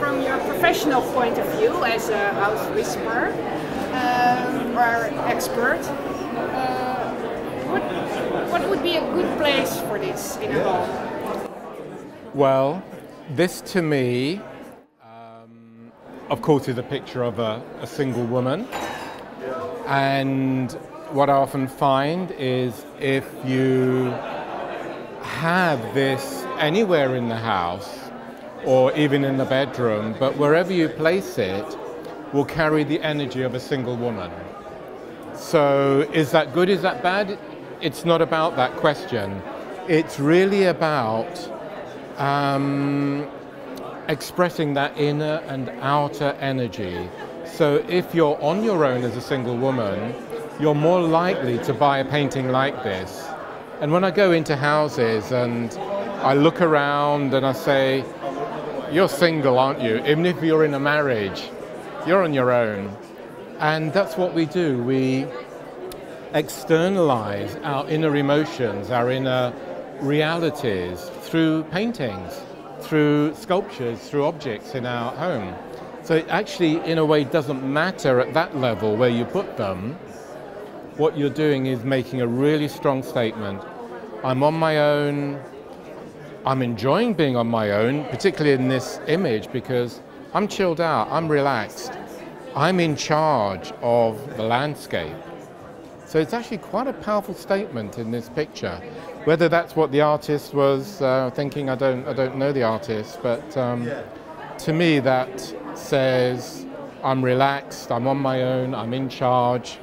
from your professional point of view as a house whisperer or expert, what would be a good place for this in a home? Well, this to me, of course, is a picture of a single woman. And what I often find is if you have this anywhere in the house or even in the bedroom, but wherever you place it will carry the energy of a single woman. So is that good, is that bad? It's not about that question. It's really about expressing that inner and outer energy. So if you're on your own as a single woman, you're more likely to buy a painting like this. And when I go into houses and I look around and I say, you're single, aren't you? Even if you're in a marriage, you're on your own. And that's what we do. We externalize our inner emotions, our inner realities through paintings, through sculptures, through objects in our home. So it actually, in a way, doesn't matter at that level where you put them. What you're doing is making a really strong statement. I'm on my own. I'm enjoying being on my own, particularly in this image, because I'm chilled out, I'm relaxed. I'm in charge of the landscape. So it's actually quite a powerful statement in this picture. Whether that's what the artist was thinking, I don't know the artist, but to me that says I'm relaxed, I'm on my own, I'm in charge.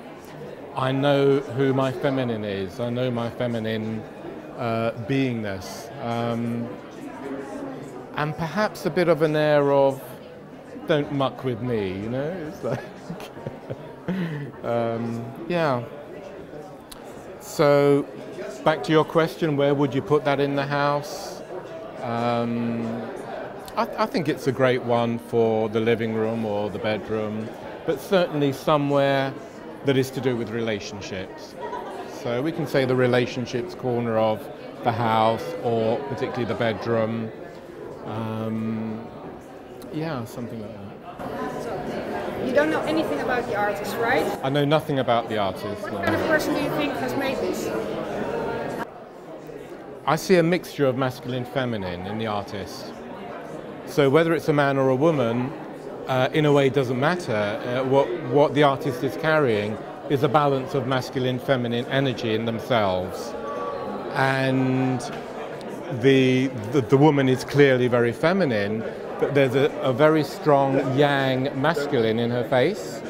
I know who my feminine is. I know my feminine beingness. And perhaps a bit of an air of don't muck with me, you know? It's like, yeah. So back to your question, where would you put that in the house? I think it's a great one for the living room or the bedroom, but certainly somewhere that is to do with relationships. So we can say the relationships corner of the house or particularly the bedroom. Yeah, something like that. So, you don't know anything about the artist, right? I know nothing about the artist. What No. kind of person do you think has made this? I see a mixture of masculine and feminine in the artist. So whether it's a man or a woman, in a way doesn't matter. What the artist is carrying is a balance of masculine and feminine energy in themselves. And the woman is clearly very feminine, but there's a very strong yang masculine in her face.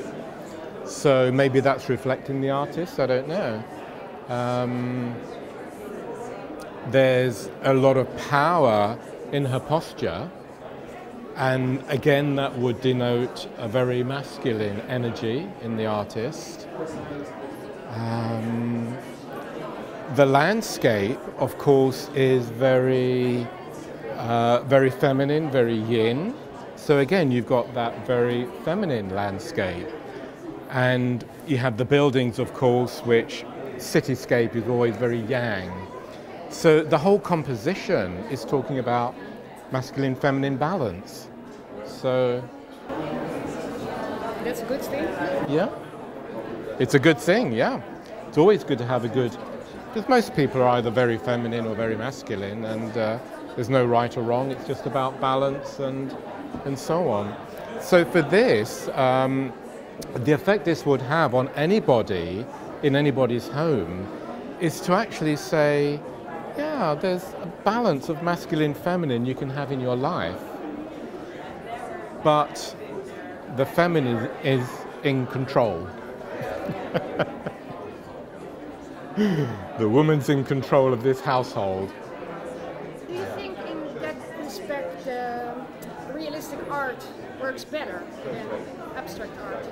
So maybe that's reflecting the artist, I don't know. There's a lot of power in her posture, and again that would denote a very masculine energy in the artist. The landscape, of course, is very feminine, very yin. So again, you've got that very feminine landscape. And you have the buildings, of course, which cityscape is always very yang. So the whole composition is talking about masculine, feminine balance. So That's a good thing. yeah, it's a good thing, yeah. It's always good to have a good, because most people are either very feminine or very masculine, and there's no right or wrong, it's just about balance and so on. So for this, the effect this would have on anybody, in anybody's home, is to actually say, yeah, there's a balance of masculine, feminine you can have in your life, but the feminine is in control. The woman's in control of this household. Do you think in that respect realistic art works better than abstract art?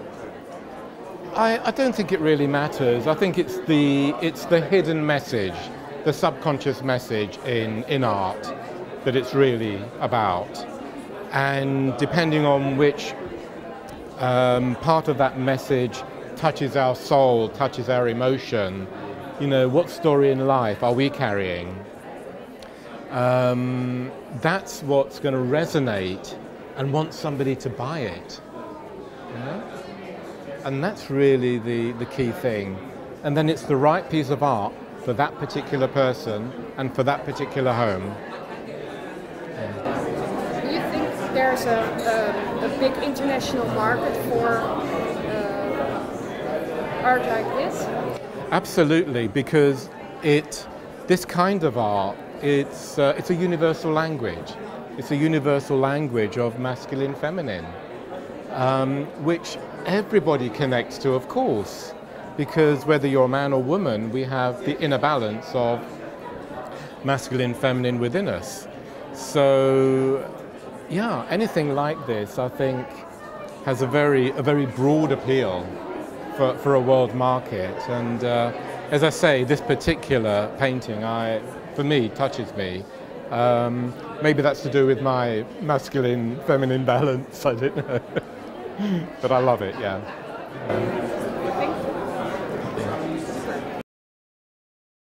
I don't think it really matters. I think it's the hidden message, the subconscious message in art that it's really about. And depending on which part of that message touches our soul, touches our emotion, you know, what story in life are we carrying? That's what's going to resonate and want somebody to buy it. You know? And that's really the key thing. And then it's the right piece of art for that particular person and for that particular home. Do you think there's a big international market for art like this? Absolutely, because this kind of art, it's a universal language. It's a universal language of masculine, feminine, which everybody connects to, of course, because whether you're a man or woman, we have the inner balance of masculine, feminine within us. So, yeah, anything like this, I think, has a very broad appeal for a world market. And as I say, this particular painting, for me, touches me. Maybe that's to do with my masculine, feminine balance, I don't know. But I love it, yeah.